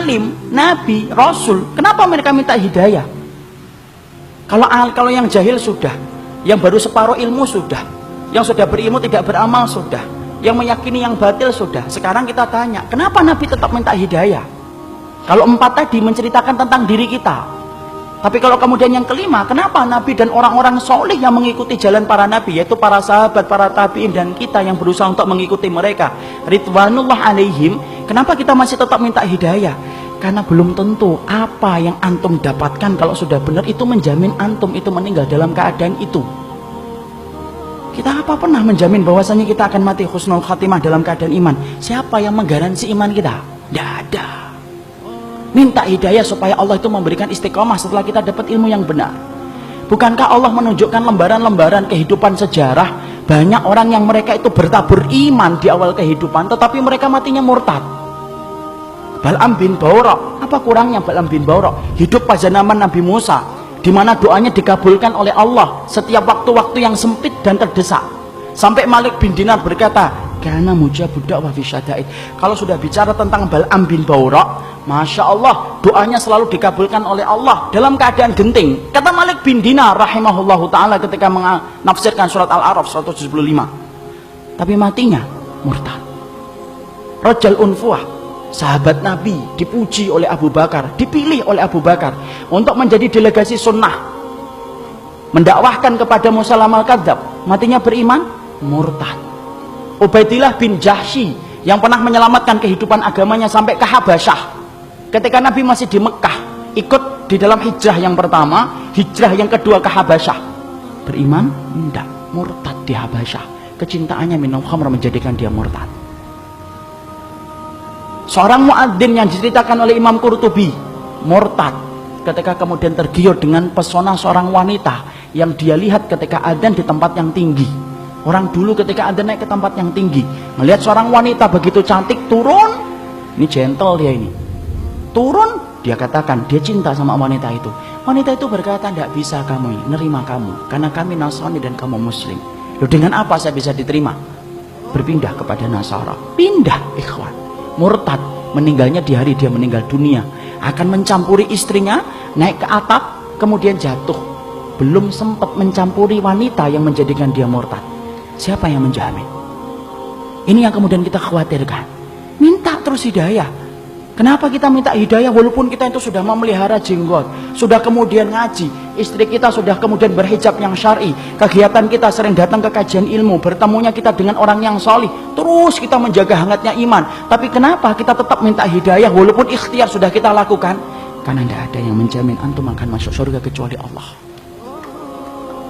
alim, nabi, rasul, kenapa mereka minta hidayah? Kalau yang jahil sudah, yang baru separuh ilmu sudah, yang sudah berilmu tidak beramal sudah, yang meyakini yang batil sudah. Sekarang kita tanya, kenapa Nabi tetap minta hidayah? Kalau 4 tadi menceritakan tentang diri kita, tapi kalau kemudian yang kelima, kenapa Nabi dan orang-orang soleh yang mengikuti jalan para Nabi, yaitu para sahabat, para tabi'in, dan kita yang berusaha untuk mengikuti mereka, ridwanullah alaihim, kenapa kita masih tetap minta hidayah? Karena belum tentu apa yang antum dapatkan kalau sudah benar itu menjamin antum itu meninggal dalam keadaan itu. Kita apa pernah menjamin bahwasanya kita akan mati husnul khatimah dalam keadaan iman? Siapa yang menggaransi iman kita? Tidak ada. Minta hidayah supaya Allah itu memberikan istiqomah setelah kita dapat ilmu yang benar. Bukankah Allah menunjukkan lembaran-lembaran kehidupan sejarah, banyak orang yang mereka itu bertabur iman di awal kehidupan, tetapi mereka matinya murtad. Bal'am bin Ba'urah, apa kurangnya Bal'am bin Ba'urah? Hidup pada zaman Nabi Musa, di mana doanya dikabulkan oleh Allah setiap waktu-waktu yang sempit dan terdesak. Sampai Malik bin Dinar berkata, "Kana mujabud da'wah fi syada'id." Kalau sudah bicara tentang Bal'am bin Ba'urah, Masya Allah, doanya selalu dikabulkan oleh Allah dalam keadaan genting. Kata Malik bin Dinar rahimahullahu ta'ala ketika menafsirkan surat Al-A'raf 175. Tapi matinya murtad. Rajal Unfuah, sahabat Nabi, dipuji oleh Abu Bakar, dipilih oleh Abu Bakar untuk menjadi delegasi sunnah, mendakwahkan kepada Musailamah al-Kadzdzab. Matinya beriman, murtad. Ubaidillah bin Jahsy yang pernah menyelamatkan kehidupan agamanya sampai ke Habasyah. Ketika Nabi masih di Mekah, ikut di dalam hijrah yang pertama, hijrah yang kedua ke Habasyah. Beriman? Tidak, murtad di Habasyah. Kecintaannya minum khamr menjadikan dia murtad. Seorang muadzin yang diceritakan oleh Imam Qurtubi, murtad ketika kemudian tergiur dengan pesona seorang wanita yang dia lihat ketika adzan di tempat yang tinggi. Orang dulu ketika adzan naik ke tempat yang tinggi, melihat seorang wanita begitu cantik turun, ini gentle dia ini. Turun, dia katakan dia cinta sama wanita itu. Wanita itu berkata, "Tidak bisa kamu ini, nerima kamu, karena kami Nasrani dan kamu Muslim." Loh, dengan apa saya bisa diterima? Berpindah kepada Nasara. Pindah, ikhwan. Murtad, meninggalnya di hari dia meninggal dunia. Akan mencampuri istrinya, naik ke atap, kemudian jatuh. Belum sempat mencampuri wanita yang menjadikan dia murtad. Siapa yang menjamin? Ini yang kemudian kita khawatirkan. Minta terus hidayah. Kenapa kita minta hidayah walaupun kita itu sudah memelihara jenggot, sudah kemudian ngaji, istri kita sudah kemudian berhijab yang syar'i, kegiatan kita sering datang ke kajian ilmu, bertemunya kita dengan orang yang salih, terus kita menjaga hangatnya iman. Tapi kenapa kita tetap minta hidayah walaupun ikhtiar sudah kita lakukan? Karena tidak ada yang menjamin antum akan masuk surga kecuali Allah.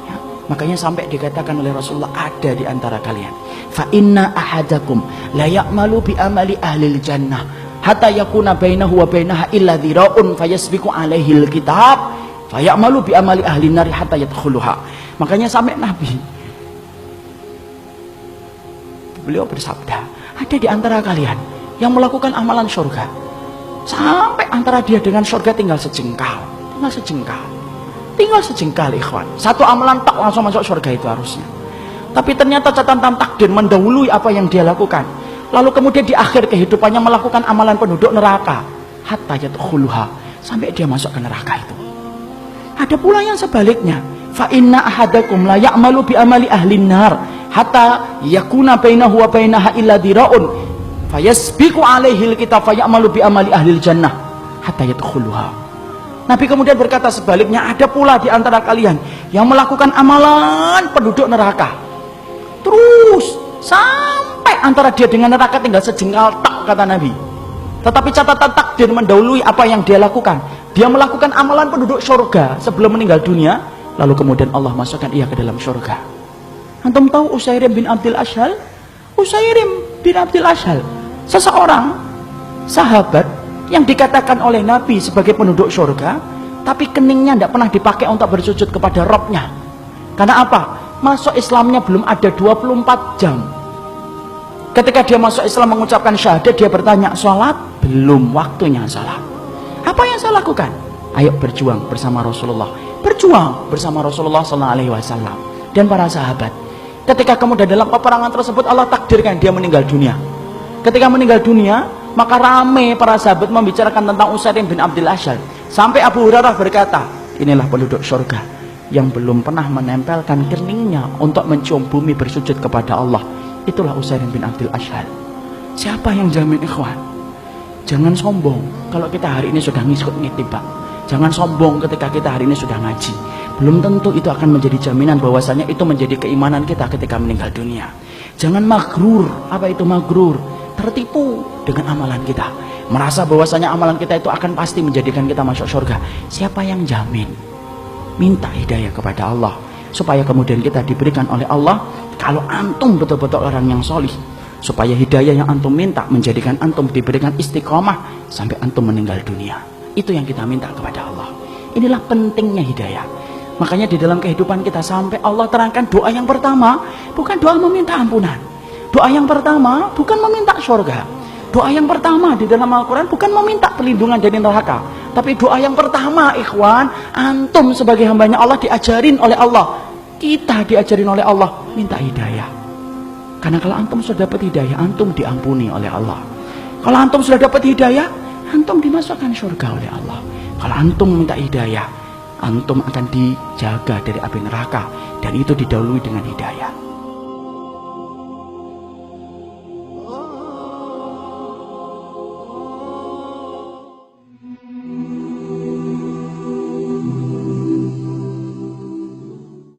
Ya, makanya sampai dikatakan oleh Rasulullah, ada di antara kalian, fa inna ahadakum la ya'malu bi amali ahlil jannah hatta yakuna bainahu wa bainaha illa dhira'un fayasbiqu alaihi alkitab fayamalu bi amali ahli nari hatta yadkhuluha. Makanya sampai Nabi beliau bersabda, ada di antara kalian yang melakukan amalan surga sampai antara dia dengan surga tinggal sejengkal, tinggal sejengkal ikhwan. Satu amalan tak langsung masuk surga itu harusnya, tapi ternyata catatan takdir mendahului apa yang dia lakukan. Lalu kemudian di akhir kehidupannya melakukan amalan penduduk neraka hatta yadkhuluha, sampai dia masuk ke neraka itu. Ada pula yang sebaliknya, fa inna ahadakum la ya'malu bi amali ahli nar hatta yakuna bainahu wa bainaha illa dhira'un fayasbiqu alaihi alkitab fayamalu bi amali ahli jannah hatta yadkhuluha. Nabi kemudian berkata sebaliknya, ada pula di antara kalian yang melakukan amalan penduduk neraka terus sampai antara dia dengan neraka tinggal sejengkal tak, kata Nabi. Tetapi catatan takdir mendahului apa yang dia lakukan. Dia melakukan amalan penduduk surga sebelum meninggal dunia, lalu kemudian Allah masukkan ia ke dalam surga. Antum tahu Usairim bin Abdul Ashhal? Usairim bin Abdul Ashhal, seseorang sahabat yang dikatakan oleh Nabi sebagai penduduk surga, tapi keningnya tidak pernah dipakai untuk bersujud kepada Rabbnya. Karena apa? Masuk Islamnya belum ada 24 jam. Ketika dia masuk Islam mengucapkan syahadat, dia bertanya, sholat? Belum waktunya sholat. Apa yang saya lakukan? Ayo berjuang bersama Rasulullah. Berjuang bersama Rasulullah SAW dan para sahabat. Ketika kemudian dalam peperangan tersebut Allah takdirkan dia meninggal dunia. Ketika meninggal dunia, Maka rame para sahabat membicarakan tentang Usairim bin Abdul Asyhal. Sampai Abu Hurairah berkata, inilah penduduk surga yang belum pernah menempelkan keningnya untuk mencium bumi bersujud kepada Allah. Itulah Usairim bin Abdul Asyhal. Siapa yang jamin, ikhwan? Jangan sombong kalau kita hari ini sudah ngikut Pak. Jangan sombong ketika kita hari ini sudah ngaji. Belum tentu itu akan menjadi jaminan bahwasanya itu menjadi keimanan kita ketika meninggal dunia. Jangan magrur. Apa itu magrur? Tertipu dengan amalan kita, merasa bahwasanya amalan kita itu akan pasti menjadikan kita masuk surga. Siapa yang jamin? Minta hidayah kepada Allah supaya kemudian kita diberikan oleh Allah. Kalau antum betul-betul orang yang solih, supaya hidayah yang antum minta menjadikan antum diberikan istiqomah sampai antum meninggal dunia. Itu yang kita minta kepada Allah. Inilah pentingnya hidayah. Makanya di dalam kehidupan kita sampai Allah terangkan doa yang pertama bukan doa meminta ampunan. Doa yang pertama bukan meminta surga. Doa yang pertama di dalam Al-Quran bukan meminta perlindungan dari neraka. Tapi doa yang pertama, ikhwan, antum sebagai hambanya Allah diajarin oleh Allah. Kita diajarin oleh Allah, minta hidayah. Karena kalau antum sudah dapat hidayah, antum diampuni oleh Allah. Kalau antum sudah dapat hidayah, antum dimasukkan surga oleh Allah. Kalau antum minta hidayah, antum akan dijaga dari api neraka. Dan itu didahului dengan hidayah.